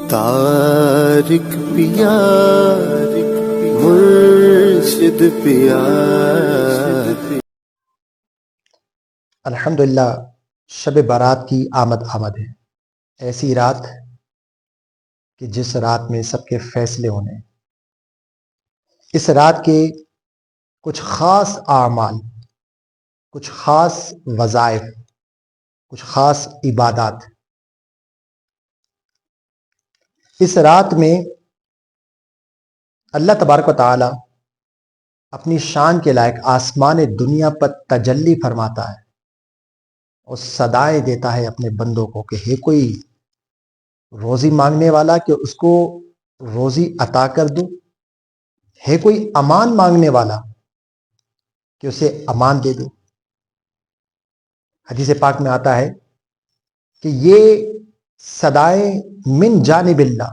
طارق پیا مرشد پیا. الحمدللہ شب بارات کی آمد ہے. ایسی رات کہ جس رات میں سب کے فیصلے ہونے. اس رات کے کچھ خاص اعمال، کچھ خاص وظائف، کچھ خاص عبادات. اس رات میں اللہ تبارک و تعالی اپنی شان کے لائق آسمان دنیا پر تجلی فرماتا ہے اور صدائیں دیتا ہے اپنے بندوں کو کہ ہے کوئی روزی مانگنے والا کہ اس کو روزی عطا کر دوں، ہے کوئی امان مانگنے والا کہ اسے امان دے دوں. حدیث پاک میں آتا ہے کہ یہ صدائیں من جانب اللہ،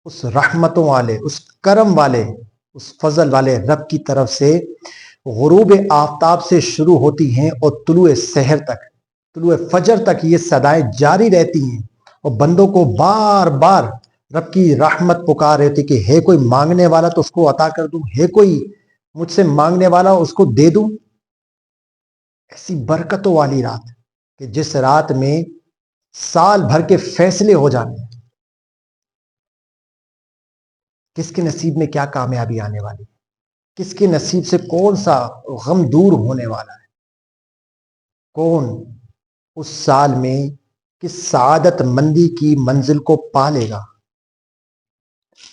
اس رحمتوں والے، اس کرم والے، اس فضل والے رب کی طرف سے غروب آفتاب سے شروع ہوتی ہیں اور طلوع سحر تک، طلوع فجر تک یہ صدائیں جاری رہتی ہیں اور بندوں کو بار بار رب کی رحمت پکار رہتی کہ ہے کوئی مانگنے والا تو اس کو عطا کر دوں، ہے کوئی مجھ سے مانگنے والا اس کو دے دوں. ایسی برکتوں والی رات کہ جس رات میں سال بھر کے فیصلے ہو جانے ہیں. کس کے نصیب میں کیا کامیابی آنے والی ہے، کس کے نصیب سے کون سا غم دور ہونے والا ہے، کون اس سال میں کس سعادت مندی کی منزل کو پا لے گا،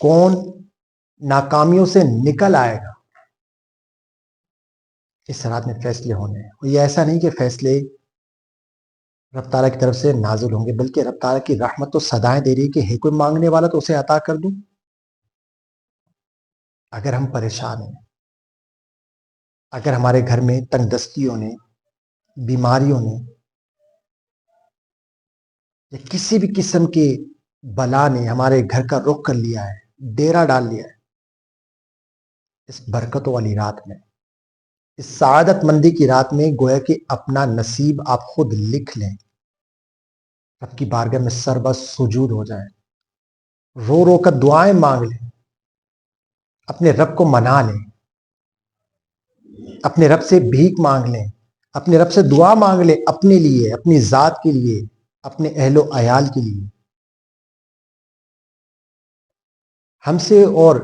کون ناکامیوں سے نکل آئے گا. اس رات میں فیصلے ہونے ہیں. اور یہ ایسا نہیں کہ فیصلے رب تعالیٰ کی طرف سے نازل ہوں گے، بلکہ رب تعالیٰ کی رحمت تو صدائیں دے رہی ہے کہ ہے کوئی مانگنے والا تو اسے عطا کر دوں. اگر ہم پریشان ہیں، اگر ہمارے گھر میں تنگ دستیوں نے، بیماریوں نے یا کسی بھی قسم کے بلا نے ہمارے گھر کا رخ کر لیا ہے، ڈیرا ڈال لیا ہے، اس برکتوں والی رات میں، اس سعادت مندی کی رات میں گویا کہ اپنا نصیب آپ خود لکھ لیں، رب کی بارگاہ میں سر بس سجود ہو جائیں، رو رو کر دعائیں مانگ لیں، اپنے رب کو منا لیں، اپنے رب سے بھیک مانگ لیں، اپنے رب سے دعا مانگ لیں، اپنے لیے، اپنی ذات کے لیے، اپنے اہل و عیال کے لیے. ہم سے اور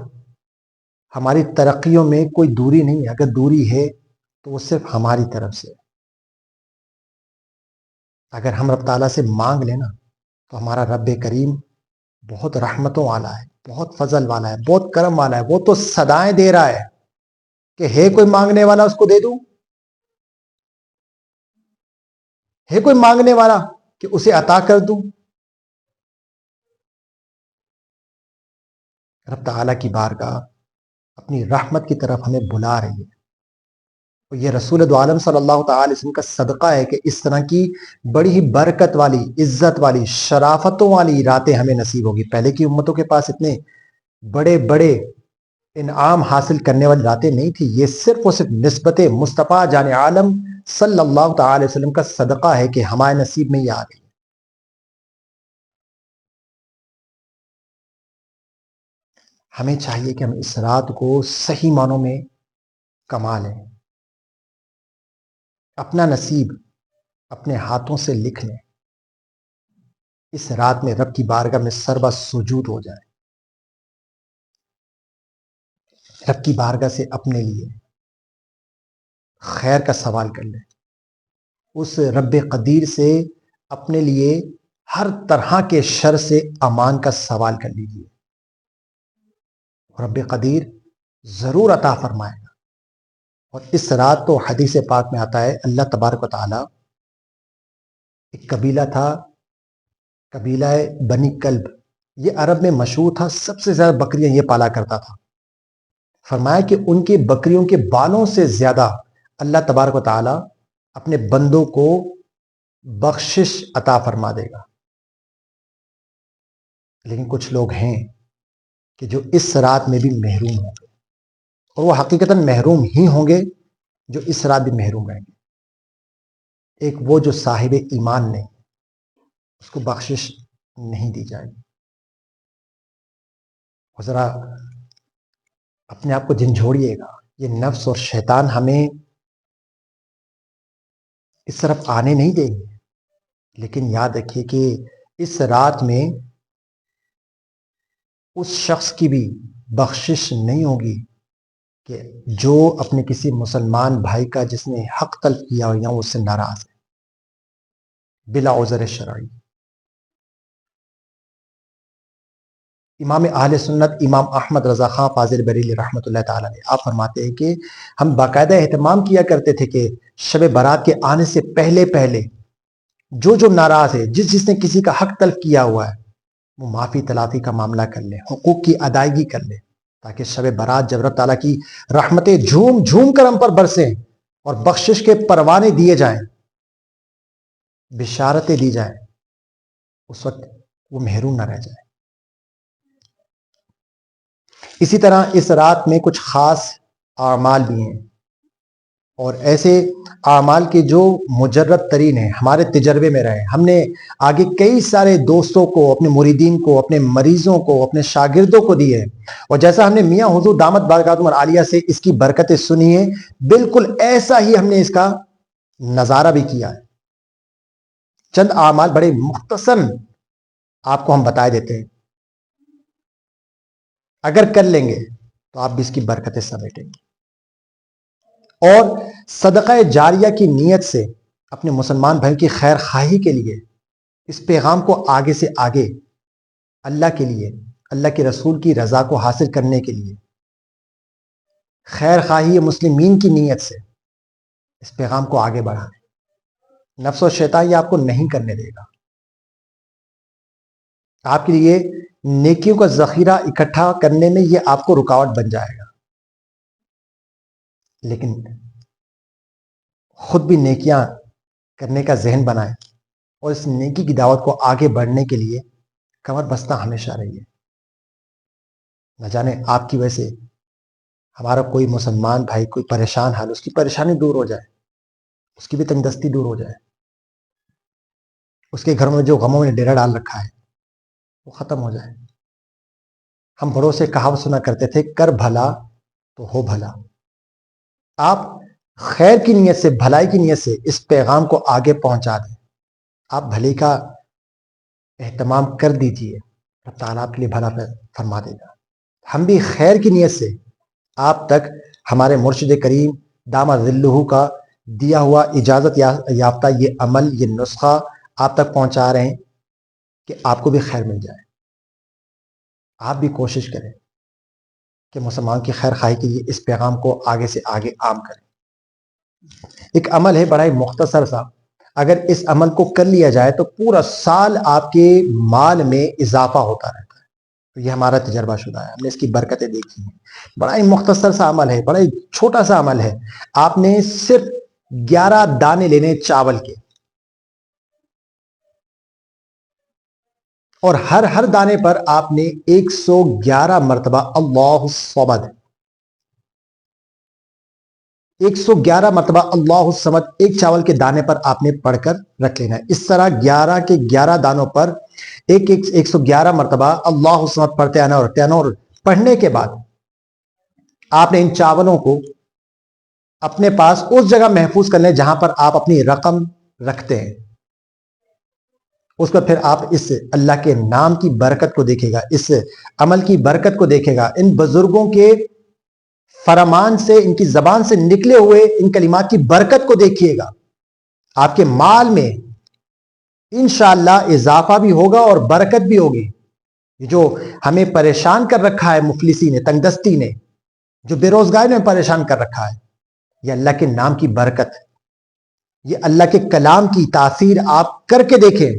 ہماری ترقیوں میں کوئی دوری نہیں ہے. اگر دوری ہے تو وہ صرف ہماری طرف سے. اگر ہم رب تعالیٰ سے مانگ لیں نا تو ہمارا رب کریم بہت رحمتوں والا ہے، بہت فضل والا ہے، بہت کرم والا ہے. وہ تو صدائیں دے رہا ہے کہ ہے کوئی مانگنے والا اس کو دے دوں، ہے کوئی مانگنے والا کہ اسے عطا کر دوں. رب تعالیٰ کی بارگاہ اپنی رحمت کی طرف ہمیں بلا رہی ہے. اور یہ رسول دو عالم صلی اللہ تعالی علیہ وسلم کا صدقہ ہے کہ اس طرح کی بڑی ہی برکت والی، عزت والی، شرافتوں والی راتیں ہمیں نصیب ہوگی. پہلے کی امتوں کے پاس اتنے بڑے بڑے انعام حاصل کرنے والی راتیں نہیں تھی. یہ صرف اور صرف نسبت مصطفیٰ جان عالم صلی اللہ تعالی علیہ وسلم کا صدقہ ہے کہ ہمارے نصیب میں یہ آ گئی. ہمیں چاہیے کہ ہم اس رات کو صحیح معنوں میں کما لیں، اپنا نصیب اپنے ہاتھوں سے لکھ لیں. اس رات میں رب کی بارگاہ میں سر بس سجود ہو جائے، رب کی بارگاہ سے اپنے لیے خیر کا سوال کر لیں. اس رب قدیر سے اپنے لیے ہر طرح کے شر سے امان کا سوال کر لیجیے. رب قدیر ضرور عطا فرمائے گا. اور اس رات تو حدیث پاک میں آتا ہے اللہ تبارک و تعالی، ایک قبیلہ تھا، قبیلہ بنی کلب، یہ عرب میں مشہور تھا، سب سے زیادہ بکریاں یہ پالا کرتا تھا. فرمایا کہ ان کے بکریوں کے بالوں سے زیادہ اللہ تبارک و تعالی اپنے بندوں کو بخشش عطا فرما دے گا. لیکن کچھ لوگ ہیں کہ جو اس رات میں بھی محروم ہوں گے، اور وہ حقیقتاً محروم ہی ہوں گے جو اس رات بھی محروم رہیں گے. ایک وہ جو صاحب ایمان نہیں، اس کو بخشش نہیں دی جائے گی. اور ذرا اپنے آپ کو جھنجھوڑیے گا. یہ نفس اور شیطان ہمیں اس طرف آنے نہیں دیں گے. لیکن یاد رکھیے کہ اس رات میں اس شخص کی بھی بخشش نہیں ہوگی کہ جو اپنے کسی مسلمان بھائی کا جس نے حق تلف کیا ہو یا اس سے ناراض ہے بلا عذر شرعی. امام اہل سنت امام احمد رضا خان فاضل بریلی رحمۃ اللہ تعالیٰ نے آپ فرماتے ہیں کہ ہم باقاعدہ اہتمام کیا کرتے تھے کہ شب برات کے آنے سے پہلے پہلے جو ناراض ہے، جس نے کسی کا حق تلف کیا ہوا ہے، وہ معافی تلافی کا معاملہ کر لے، حقوق کی ادائیگی کر لے، تاکہ شب برات جب رب تعالیٰ کی رحمتیں جھوم جھوم کر ہم پر برسیں اور بخشش کے پروانے دیے جائیں، بشارتیں دی جائیں، اس وقت وہ محروم نہ رہ جائے. اسی طرح اس رات میں کچھ خاص اعمال بھی ہیں، اور ایسے اعمال کے جو مجرد ترین ہیں، ہمارے تجربے میں رہے. ہم نے آگے کئی سارے دوستوں کو، اپنے مریدین کو، اپنے مریضوں کو، اپنے شاگردوں کو دیے، اور جیسا ہم نے میاں حضور دامت برکاتہم العالیہ سے اس کی برکتیں سنی ہیں، بالکل ایسا ہی ہم نے اس کا نظارہ بھی کیا ہے. چند اعمال بڑے مختصر آپ کو ہم بتائے دیتے ہیں، اگر کر لیں گے تو آپ بھی اس کی برکتیں سمیٹیں گے. اور صدقہ جاریہ کی نیت سے اپنے مسلمان بھائی کی خیر خواہی کے لیے، اس پیغام کو آگے سے آگے اللہ کے لیے، اللہ کے رسول کی رضا کو حاصل کرنے کے لیے، خیر خواہی مسلمین کی نیت سے اس پیغام کو آگے بڑھائیں. نفس و شیطان یہ آپ کو نہیں کرنے دے گا. آپ کے لیے نیکیوں کا ذخیرہ اکٹھا کرنے میں یہ آپ کو رکاوٹ بن جائے گا. لیکن خود بھی نیکیاں کرنے کا ذہن بنائیں اور اس نیکی کی دعوت کو آگے بڑھنے کے لیے کمر بستہ ہمیشہ رہیے. نہ جانے آپ کی وجہ سے ہمارا کوئی مسلمان بھائی کوئی پریشان حال، اس کی پریشانی دور ہو جائے، اس کی بھی تنگدستی دور ہو جائے، اس کے گھروں میں جو غموں نے ڈیرا ڈال رکھا ہے وہ ختم ہو جائے. ہم بڑوں سے کہاوت سنا کرتے تھے، کر بھلا تو ہو بھلا. آپ خیر کی نیت سے، بھلائی کی نیت سے اس پیغام کو آگے پہنچا دیں. آپ بھلے کا اہتمام کر دیجئے، رب تعالیٰ آپ کے لیے بھلا فرما دے گا. ہم بھی خیر کی نیت سے آپ تک ہمارے مرشد کریم دامہ ظلہ کا دیا ہوا اجازت یافتہ یہ عمل، یہ نسخہ آپ تک پہنچا رہے ہیں کہ آپ کو بھی خیر مل جائے. آپ بھی کوشش کریں کہ مسلمان کی خیر خواہی کے لیے اس پیغام کو آگے سے آگے عام کریں. ایک عمل ہے بڑا ہی مختصر سا، اگر اس عمل کو کر لیا جائے تو پورا سال آپ کے مال میں اضافہ ہوتا رہتا ہے. تو یہ ہمارا تجربہ شدہ ہے، ہم نے اس کی برکتیں دیکھی ہیں. بڑا ہی مختصر سا عمل ہے، بڑا ہی چھوٹا سا عمل ہے. آپ نے صرف 11 دانے لینے چاول کے، اور ہر دانے پر آپ نے 111 مرتبہ اللہ الصمد، 111 مرتبہ اللہ الصمد ایک چاول کے دانے پر آپ نے پڑھ کر رکھ لینا ہے. اس طرح 11 کے 11 دانوں پر 111 مرتبہ اللہ الصمد پڑھتے آنا اور رکھتے آنا. اور پڑھنے کے بعد آپ نے ان چاولوں کو اپنے پاس اس جگہ محفوظ کر لیں جہاں پر آپ اپنی رقم رکھتے ہیں. اس پر پھر آپ اس اللہ کے نام کی برکت کو دیکھے گا، اس عمل کی برکت کو دیکھے گا، ان بزرگوں کے فرمان سے، ان کی زبان سے نکلے ہوئے ان کلمات کی برکت کو دیکھیے گا. آپ کے مال میں انشاءاللہ اضافہ بھی ہوگا اور برکت بھی ہوگی. جو ہمیں پریشان کر رکھا ہے مفلسی نے، تنگدستی نے، جو بے روزگاری نے پریشان کر رکھا ہے، یہ اللہ کے نام کی برکت، یہ اللہ کے کلام کی تاثیر آپ کر کے دیکھیں،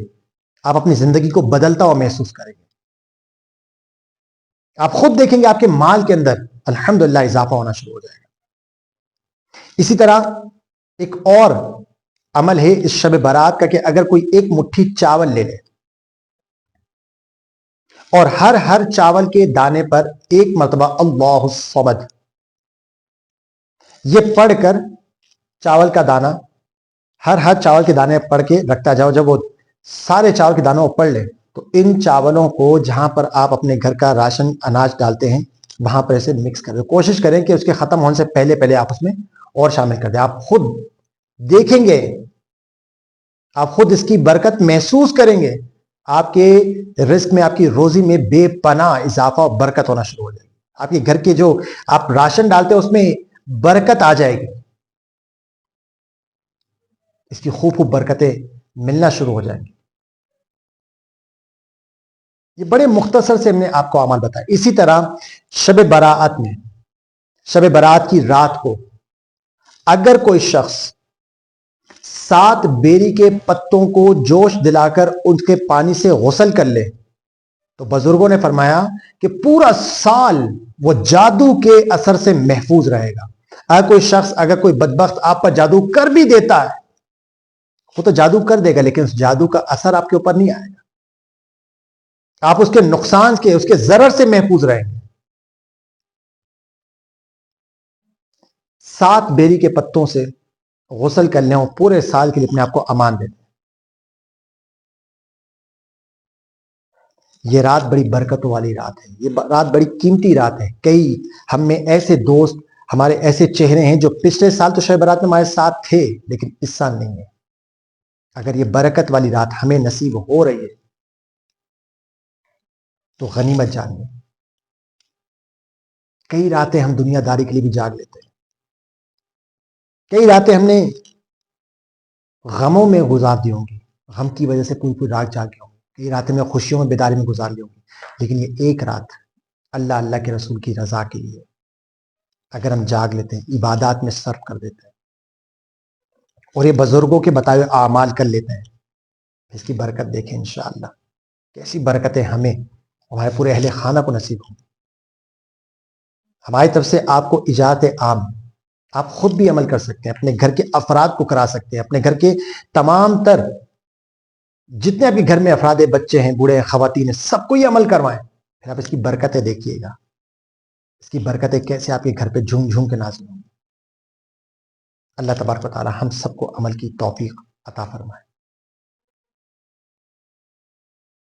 آپ اپنی زندگی کو بدلتا ہوا محسوس کریں گے. آپ خود دیکھیں گے آپ کے مال کے اندر الحمدللہ اضافہ ہونا شروع ہو جائے گا. اسی طرح ایک اور عمل ہے اس شب برات کا کہ اگر کوئی ایک مٹھی چاول لے لے اور ہر چاول کے دانے پر ایک مرتبہ اللہ الصمد یہ پڑھ کر چاول کا دانہ ہر چاول کے دانے پڑھ کے رکھتا جاؤ. جب وہ سارے چاول کے دانوں کو پڑھ لے تو ان چاولوں کو جہاں پر آپ اپنے گھر کا راشن اناج ڈالتے ہیں وہاں پر اسے مکس کر دیں. کوشش کریں کہ اس کے ختم ہونے سے پہلے پہلے آپ اس میں اور شامل کر دیں. آپ خود دیکھیں گے, آپ خود اس کی برکت محسوس کریں گے. آپ کے رزق میں, آپ کی روزی میں بے پناہ اضافہ اور برکت ہونا شروع ہو جائے گی. آپ کے گھر کے جو آپ راشن ڈالتے ہیں اس میں برکت آ جائے گی. اس کی خوب خوب برکتیں ملنا شروع ہو جائیں گی. یہ بڑے مختصر سے ہم نے آپ کو اعمال بتایا. اسی طرح شب برات میں, شب برات کی رات کو اگر کوئی شخص 7 بیری کے پتوں کو جوش دلا کر ان کے پانی سے غسل کر لے تو بزرگوں نے فرمایا کہ پورا سال وہ جادو کے اثر سے محفوظ رہے گا. اگر کوئی شخص, اگر کوئی بدبخت آپ پر جادو کر بھی دیتا ہے, وہ تو جادو کر دے گا لیکن اس جادو کا اثر آپ کے اوپر نہیں آئے گا. آپ اس کے نقصان کے, اس کے ضرر سے محفوظ رہیں گے. 7 بیری کے پتوں سے غسل کر لیں اور پورے سال کے لیے اپنے آپ کو امان دے دیں. یہ رات بڑی برکتوں والی رات ہے. یہ رات بڑی قیمتی رات ہے. کئی ہم میں ایسے دوست, ہمارے ایسے چہرے ہیں جو پچھلے سال تو شب برات میں ہمارے ساتھ تھے لیکن اس سال نہیں ہے. اگر یہ برکت والی رات ہمیں نصیب ہو رہی ہے تو غنیمت جانیے. کئی راتیں ہم دنیا داری کے لیے بھی جاگ لیتے ہیں. کئی راتیں ہم نے غموں میں گزار دی ہوں گی, غم کی وجہ سے پوری رات جاگے ہوں گے. کئی راتیں میں خوشیوں میں بیداری میں گزار لی ہوں گی. لیکن یہ ایک رات اللہ اللہ کے رسول کی رضا کے لیے اگر ہم جاگ لیتے ہیں, عبادات میں صرف کر دیتے ہیں اور یہ بزرگوں کے بتائے ہوئے اعمال کر لیتے ہیں, اس کی برکت دیکھیں انشاءاللہ کیسی برکتیں ہمیں, ہمارے پورے اہل خانہ کو نصیب ہوں. ہماری طرف سے آپ کو اجازت عام, آپ خود بھی عمل کر سکتے ہیں, اپنے گھر کے افراد کو کرا سکتے ہیں, اپنے گھر کے تمام تر جتنے آپ کے گھر میں افراد ہیں, بچے ہیں, بوڑھے ہیں, خواتین ہیں, سب کو یہ عمل کروائیں. پھر آپ اس کی برکتیں دیکھیے گا, اس کی برکتیں کیسے آپ کے گھر پہ جھوم جھوم کے نازل ہوں گی. اللہ تبارک و تعالی ہم سب کو عمل کی توفیق عطا فرمائے.